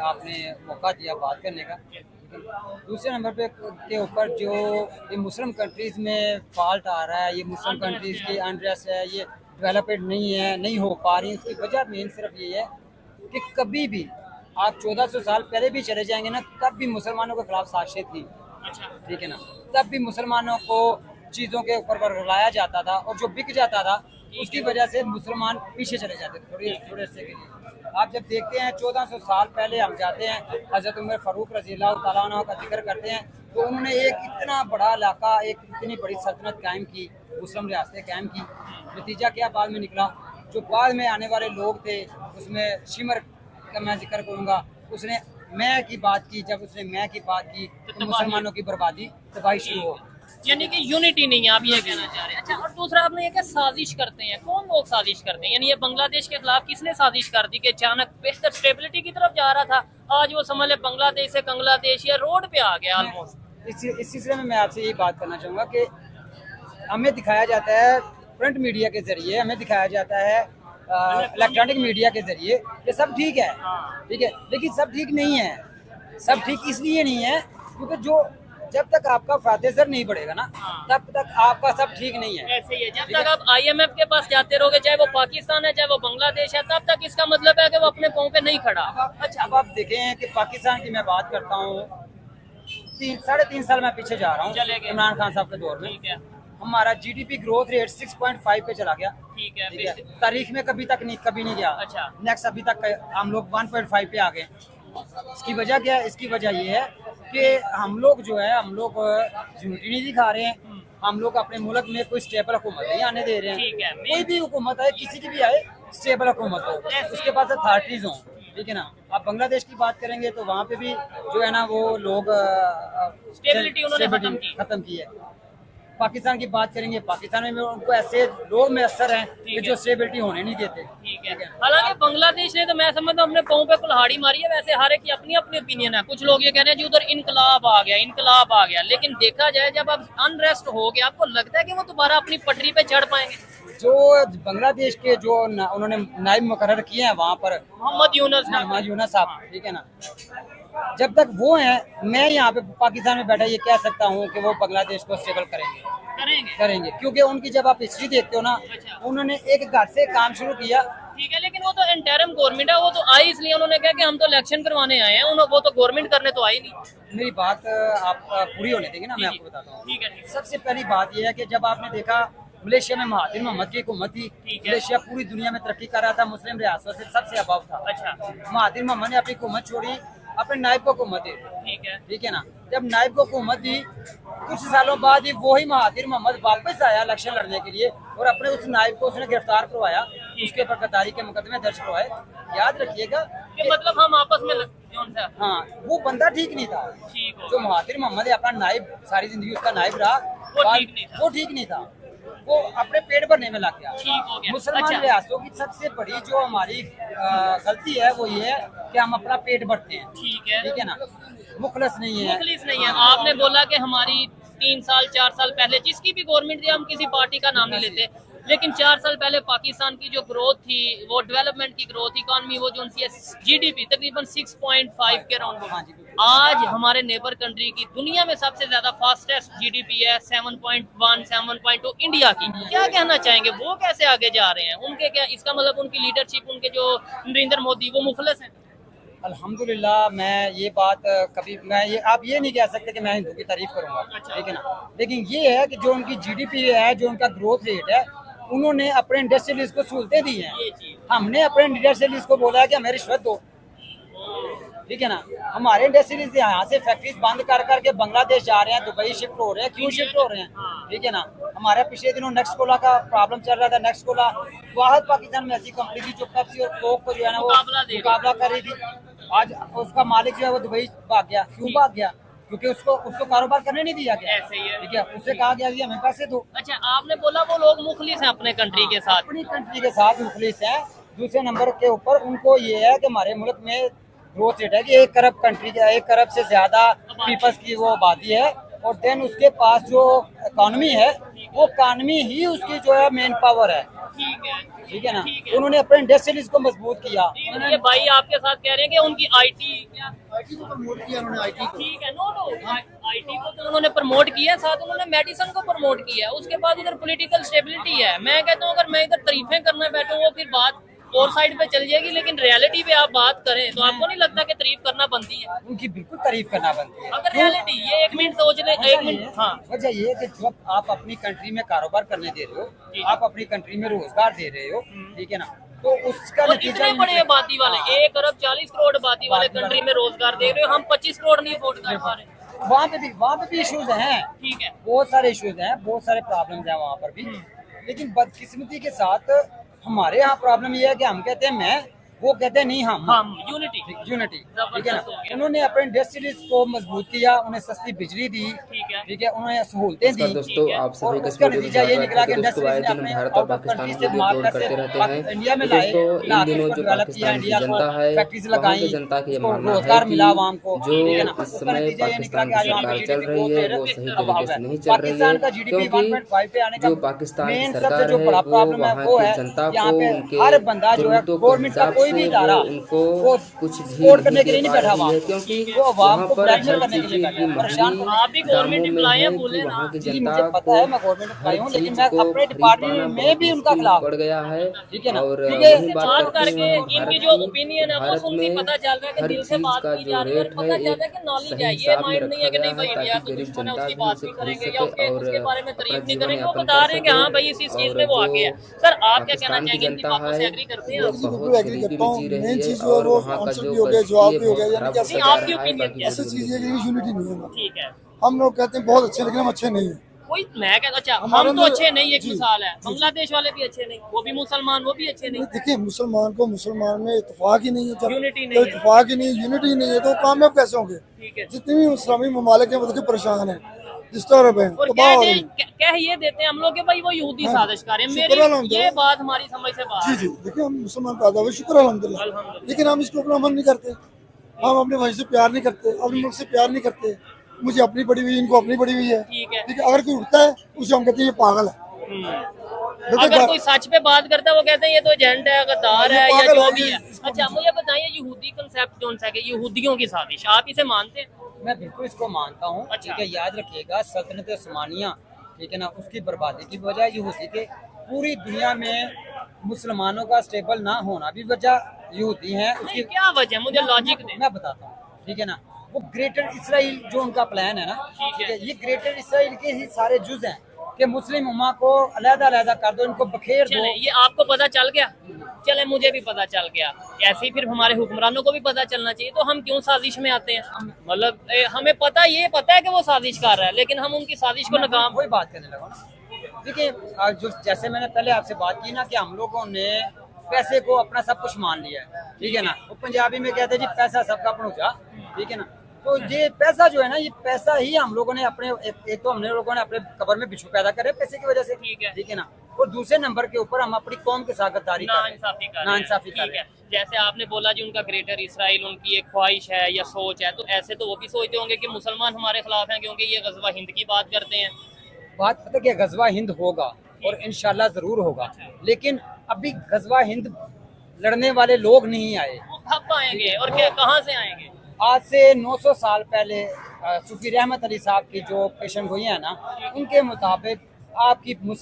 आपने मौका दिया बात करने का। दूसरे नंबर पे के ऊपर जो ये मुस्लिम कंट्रीज़ में फॉल्ट आ रहा है, ये मुस्लिम कंट्रीज़ की अनरेस्ट है, ये डेवलपमेंट नहीं है, नहीं हो पा रही है, इसकी वजह मेन सिर्फ ये है कि कभी भी आप 1400 साल पहले भी चले जाएंगे ना, तब भी मुसलमानों के खिलाफ साजिश थी। ठीक है ना, तब भी मुसलमानों को चीज़ों के ऊपर वर्गलाया जाता था और जो बिक जाता था उसकी वजह से मुसलमान पीछे चले जाते थे थोड़े अरसे के लिए। आप जब देखते हैं 1400 साल पहले हम जाते हैं, हज़रत उमर फ़ारूक रज़ी अल्लाह तआला अन्हु का जिक्र करते हैं, तो उन्होंने एक इतना बड़ा इलाका, एक इतनी बड़ी सल्तनत कायम की, मुस्लिम रियासतें कायम की। नतीजा क्या बाद में निकला, जो बाद में आने वाले लोग थे उसमें शिमर का मैं जिक्र करूँगा, उसने मैं की बात की, जब उसने मैं की बात की तो मुसलमानों की बर्बादी तबाही शुरू हो। यानी कि यूनिटी नहीं है, आप ये कहना चाह रहे हैं। अच्छा, और दूसरा आपने ये क्या साजिश करते हैं, कौन लोग साजिश करते हैं? यानी ये बांग्लादेश के खिलाफ किसने साजिश कर दी कि अचानक बेहतर स्टेबिलिटी की तरफ जा रहा था, आज वो समझ ले बांग्लादेश से बांग्लादेश या रोड पे आ गया ऑलमोस्ट। इस सिलसिले में मैं आपसे यही बात करना चाहूँगा कि हमें दिखाया जाता है प्रिंट मीडिया के जरिए, हमें दिखाया जाता है इलेक्ट्रॉनिक मीडिया के जरिए कि सब ठीक है, ठीक है, लेकिन सब ठीक नहीं है। सब ठीक इसलिए नहीं है क्योंकि जो जब तक आपका फातेसर नहीं बढ़ेगा ना, तब तक आपका सब ठीक नहीं है। ऐसे ही है, जब तक आप IMF के पास जाते रहोगे, चाहे वो पाकिस्तान है चाहे वो बांग्लादेश है, तब तक इसका मतलब है कि वो अपने पाँव पे नहीं खड़ा। अच्छा, अब आप देखें कि पाकिस्तान की मैं बात करता हूँ, 3.5 साल मैं पीछे जा रहा हूँ इमरान खान साहब के दौर में, हमारा GDP ग्रोथ रेट 6.5 पे चला गया। ठीक है, तारीख में कभी नहीं गया। अच्छा, नेक्स्ट अभी तक हम लोग 1.5 पे आ गए। इसकी वजह क्या है? इसकी वजह ये है कि हम लोग जो है, हम लोग यूनिटी नहीं दिखा रहे हैं, हम लोग अपने मुल्क में कोई स्टेबल हुकूमत नहीं आने दे रहे हैं। कोई भी हुकूमत आए, किसी की भी आए, स्टेबल हुकूमत हो, उसके पास अथॉरिटीज हों। ठीक है ना, आप बांग्लादेश की बात करेंगे तो वहाँ पे भी जो है ना वो लोग स्टेबिलिटी उन्होंने खत्म की है। पाकिस्तान की बात करेंगे, पाकिस्तान में उनको ऐसे लोग मैसर हैं कि जो स्टेबिलिटी होने नहीं देते। ठीक है, हालांकि बांग्लादेश ने तो मैं समझता हूँ अपने पाँव पे कुल्हाड़ी मारी है। वैसे हर एक की अपनी अपनी ओपिनियन है। कुछ लोग ये कह रहे हैं जी उधर इनकलाब आ गया, इनकलाब आ गया, लेकिन देखा जाए जब अब अनरेस्ट हो गया, आपको लगता है कि वो दोबारा अपनी पटरी पे चढ़ पाएंगे? जो बांग्लादेश के जो उन्होंने नायब मुकर्रर किए हैं वहाँ पर, मोहम्मद यूनुस साहब, ठीक है ना, जब तक वो हैं, मैं यहाँ पे पाकिस्तान में बैठा ये कह सकता हूँ कि वो बांग्लादेश को स्टेबल करेंगे क्योंकि उनकी जब आप हिस्ट्री देखते हो ना, उन्होंने एक घर से काम शुरू किया। ठीक है, लेकिन वो तो इंटरिम गवर्नमेंट है, वो तो आई इसलिए उन्होंने कहा कि हम तो इलेक्शन करवाने आए हैं, वो तो गवर्नमेंट करने तो आई नहीं। मेरी बात आप पूरी होने देंगे ना, मैं आपको बताता हूँ। ठीक है, सबसे पहली बात यह है कि जब आपने देखा मलेशिया में महातिर मोहम्मद की हुकूमत थी, मलेशिया पूरी दुनिया में तरक्की कर रहा था, मुस्लिम रियासतों से सबसे अबाव था। अच्छा, महातिर मोहम्मद ने अपनी हुकूमत छोड़ी, अपने नायब को हुकूमत दी। ठीक है ना, जब नायब को हुकूमत दी, कुछ सालों बाद ही वही महातिर मोहम्मद वापस आया इलेक्शन लड़ने के लिए और अपने उस नायब को उसने गिरफ्तार करवाया, उसके ऊपर गद्दारी के मुकदमे दर्ज करवाए। याद रखिएगा कि मतलब हम आपस में हाँ, वो बंदा ठीक नहीं था। जो महातिर मोहम्मद है अपना नायब, सारी जिंदगी उसका नायब रहा, वो ठीक नहीं था, वो अपने पेट भरने में लग गया। मुसलमान रियासतों की सबसे बड़ी जो हमारी गलती है वो ये है कि हम अपना पेट भरते हैं। ठीक है ना, मुखलिस नहीं है। आपने बोला कि हमारी 3 साल 4 साल पहले जिसकी भी गवर्नमेंट थी, हम किसी पार्टी का नाम नहीं लेते, लेकिन 4 साल पहले पाकिस्तान की जो ग्रोथ थी, वो डेवलपमेंट की ग्रोथ, इकॉनमी वो जो उनकी GDP तकरीबन 6.5 के अराउंड, आज हमारे नेबर कंट्री की दुनिया में सबसे ज्यादा फास्टेस्ट GDP है 7.1 7.2 इंडिया की। क्या कहना चाहेंगे, वो कैसे आगे जा रहे हैं? उनके क्या, इसका मतलब उनकी लीडरशिप, उनके जो नरेंद्र मोदी, वो मुखलिस हैं? अल्हम्दुलिल्लाह, मैं ये बात कभी आप ये नहीं कह सकते कि मैं हिंदू की तारीफ करूंगा। ठीक है ना, लेकिन ये है कि जो उनकी GDP है, जो उनका ग्रोथ रेट है, उन्होंने अपने इंडस्ट्रियलिस्ट को सहूलतें दी हैं। हमने अपने इंडस्ट्रियलिस्ट को बोला है कि हमें रिश्वत दो। ठीक है ना, हमारे इंडस्ट्रियलिस्ट यहाँ से फैक्ट्रीज बंद कर करके बांग्लादेश जा रहे हैं, दुबई शिफ्ट हो रहे हैं। क्यों शिफ्ट हो रहे हैं? ठीक है ना, हमारे पिछले दिनों नेक्स्ट कोला का प्रॉब्लम चल रहा था। नेक्स्ट कोला वाहिद पाकिस्तान में ऐसी कंपनी थी जो पेप्सी और कोक को जो है ना वो मुकाबला कर रही थी। आज उसका मालिक जो है वो दुबई भाग गया। क्यों भाग गया? क्योंकि उसको कारोबार करने नहीं दिया गया। ठीक है, उससे कहा गया कि हमें पैसे दो। अच्छा, आपने बोला वो लोग मुखलिस हैं अपने कंट्री के साथ, अपनी कंट्री के साथ मुखलिस हैं। दूसरे नंबर के ऊपर उनको ये है कि हमारे मुल्क में ग्रोथ रेट है कि 1 अरब कंट्री का 1 अरब से ज्यादा पीपल्स की वो आबादी है, और देन उसके पास जो इकॉनमी है वो इकॉनमी ही उसकी जो है मेन पावर है। ठीक है ना, उन्होंने अपने इंडस्ट्रीज को मजबूत किया। ये भाई आपके साथ कह रहे हैं कि उनकी आईटी को प्रमोट किया उन्होंने, आईटी को। ठीक है, नो आईटी को तो उन्होंने प्रमोट किया, साथ उन्होंने मेडिसिन को प्रमोट किया। उसके बाद उधर पॉलिटिकल स्टेबिलिटी है। मैं कहता हूँ अगर मैं इधर तारीफें करने बैठूँ वो फिर बात और साइड पे चल जाएगी, लेकिन रियलिटी पे आप बात करें तो आपको नहीं लगता कि तारीफ करना बनती है? उनकी बिल्कुल तारीफ करना बनती है। अगर रियलिटी ये एक मिनट सोच ले, एक मिनट। हाँ, वजह ये है कि जब आप अपनी कंट्री में कारोबार करने दे रहे हो, आप अपनी कंट्री में रोजगार दे रहे हो, ठीक है ना, तो उसका और नतीजा कितने बड़े आबादी वाले 1 अरब 40 करोड़ आबादी वाले कंट्री में रोजगार दे रहे हो, हम 25 करोड़ नहीं अफोर्ड कर पा रहे। वहाँ पे भी इश्यूज हैं। ठीक है, बहुत सारे इश्यूज हैं, बहुत सारे प्रॉब्लम्स हैं वहाँ पर भी। लेकिन बदकिस्मती के साथ हमारे यहाँ प्रॉब्लम ये है कि हम कहते हैं मैं, वो कहते हैं नहीं हम यूनिटी। यूनिटी, ठीक है जबरदस्त हो ना। गया। उन्होंने अपने इंडस्ट्रीज को मजबूत किया, उन्हें सस्ती बिजली दी, ठीक है, ठीक है, उन्हें सहूलतें दी, दोस्तों आप और सभी का उसका नतीजा ये निकला कि दोस्तों आए दिन भारत और पाकिस्तान के लिए ट्रोल करते रहते हैं। इंडिया में लाए, दोस्तों इन लाके दिनों उसको जो डेवलप किया, पाकिस्तान की इंडिया जनता को है फैक्ट्रीज वहाँ लगाई, की जनता का ये उसको मानना है रोजगार मिला कि आवाम को, जो ठीक है ना। इस उसका समय नतीजा ये निकला पाकिस्तान कि आज की वहाँ पे सरकार चल GDP रही है ग्रोथ वो सही अभाव तरीके है। से नहीं चल रही पाकिस्तान का है, GDP क्योंकि 1.5 पे आने का जो पाकिस्तान की मेन सरकार सबसे जो है बड़ा वो प्रॉब्लम है वहाँ वो की है जनता यहाँ को पे उनके हर बंदा जो है जरूरतों के गवर्नमेंट का हिसाब कोई भी से इदारा वो उनको वो कुछ भी सपोर्ट करने के लिए दे नहीं पा बैठा रही हुआ, है, क्योंकि वो अवाम वहाँ को पर ब्लैकमेल हर करने के लिए चीज़ बैठा की है, परेशान महंगी आप भी गवर्नमेंट दामों में एम्प्लॉय है हैं, कि बोले ना। वहाँ की जी जनता मुझे पता है, मैं गवर्नमेंट हर एम्प्लॉय हूँ, लेकिन चीज मैं को अपने खरीद डिपार्टमेंट पाना में भी बहुत उनका मुश्किल खिलाफ पड़ गया है। ठीक है ना, और क्योंकि वही बात बात करते करके हैं इनकी भारत जो की, ओपिनियन है वो भारत सुन के में पता चल रहा है कि हर दिल से चीज बात का की जो जा रही है और रेट पता है चल रहा है एक कि नॉलेज सही है। ये हिसाब में माइंड नहीं रखा है कि गया नहीं है भाई इंडिया ताकि तो गरीब दुश्मन है जनता उसकी भी बात उसे नहीं खरीद करेंगे या सके और उसके बारे में अपना तारीफ नहीं जीवन करेंगे, वो यापन बता कर रहे हैं कि हाँ सके। भाई इस चीज और में वो आगे है। जो सर आप क्या कहना पाकिस्तान की चाहेंगे? इनकी जनता बातों से है एग्री करते हैं वो आप? जी, बहुत बिल्कुल एग्री गरीबी करता में हूँ। जी मेन रही है चीज जो है और वो वहाँ का आंसर जो भी हो गया, परिस्थिति जवाब है भी हो बहुत गया, यानी खराब क्या होता नहीं, जा आपकी रहा है opinion बाकी क्या है? ऐसी जो चीज है कि यूनिटी नहीं है हमारी। ठीक है, हम लोग कहते हैं बहुत अच्छे, लेकिन हम अच्छे नहीं है। कोई मैं कहता अच्छा हमारे हम तो अंदर- अच्छे नहीं, एक जी, मिसाल है जी, बांग्लादेश वाले भी अच्छे नहीं, वो भी मुसलमान, वो भी अच्छे नहीं। देखिए मुसलमान को मुसलमान में इत्तेफाक ही नहीं है, जब यूनिटी नहीं है। इत्तेफाक ही नहीं है, यूनिटी नहीं है, तो वो कामयाब कैसे होंगे? ठीक है, जितने भी इस्लामी ममालिक हैं वो देखिए परेशान है, डिस्टर्ब है, और तबाह हो रहे हैं। कह ये देते हैं हम लोग कि भाई वो यहूदी हाँ, साजिशकार है। शुक्र मेरी अल्हम्दुलिल्लाह। ये बात हमारी समझ से बाहर जी है। जी, देखिए हम मुसलमान पैदा हुए, शुक्र अल्हम्दुलिल्लाह, अल्हम्दुलिल्लाह। लेकिन हम इसको अपना अमल नहीं करते। हम अपने भाई से प्यार नहीं करते, अपने मुल्क से प्यार नहीं करते। मुझे अपनी पड़ी हुई, इनको अपनी पड़ी हुई है। ठीक है। ठीक है, अगर कोई उठता है उसे हम कहते हैं ये पागल है। देखिए, अगर कोई सच पे बात करता है वो कहते हैं ये तो एजेंट है, गद्दार ये है या पागल जो है, भी ये है। इसको अच्छा मुझे बताइए यहूदी कंसेप्ट कौन सा है कि यहूदियों की साजिश, आप इसे मानते हैं? मैं बिल्कुल इसको मानता हूँ। अच्छा। ठीक है, याद रखिएगा सल्तनत उस्मानिया, ठीक है ना, उसकी बर्बादी की वजह यहूदी थे। पूरी दुनिया में मुसलमानों का स्टेबल ना होना भी वजह यहूदी है। नहीं, उसकी क्या वजह है? मुझे लॉजिक दे। मैं बताता हूँ, ठीक है ना। वो ग्रेटर इसराइल जो उनका प्लान है ना, ठीक है, ये ग्रेटर इसराइल के ही सारे जुज हैं कि मुस्लिम उम्मा को अलग-अलग कर दो, इनको बखेर दो। चले ये आपको पता चल गया, चले मुझे भी पता चल गया, ऐसे ही फिर हमारे हुक्मरानों को भी पता चलना चाहिए। तो हम क्यों साजिश में आते हैं? मतलब हमें पता है कि वो साजिश कर रहा है, लेकिन हम उनकी साजिश को नाकाम। वही बात करने लगा ना। देखिए जो जैसे मैंने पहले आपसे बात की ना कि हम लोगों ने पैसे को अपना सब कुछ मान लिया है, ठीक है ना। वो पंजाबी में कहते हैं जी पैसा सबका पहुंचा, ठीक है ना। तो ये पैसा जो है ना, ये पैसा ही हम लोगों ने अपने एक तो हमने लोगों ने अपने कबर में बिच्छू पैदा करे पैसे की वजह से, ठीक है ना। और दूसरे नंबर के ऊपर हम अपनी कौम के साथ गद्दारी कर रहे हैं, नाइंसाफी कर रहे हैं। नाइंसाफी कर ठीक रहे है, हैं। जैसे आपने बोला जी उनका ग्रेटर इसराइल उनकी एक ख्वाहिश है या सोच है, तो ऐसे तो वो भी सोचते होंगे कि मुसलमान हमारे खिलाफ हैं क्योंकि ये गजवा हिंद की बात करते हैं। बात पता क्या, गजवा हिंद होगा और इंशाल्लाह जरूर होगा, लेकिन अभी गजवा हिंद लड़ने वाले लोग नहीं आए। वो कब आएंगे और क्या कहाँ से आएंगे? आज से 900 साल पहले सूफी रहमत अली साहब की जो पेशन गोई है ना, उनके मुताबिक आपकी मुस्लिम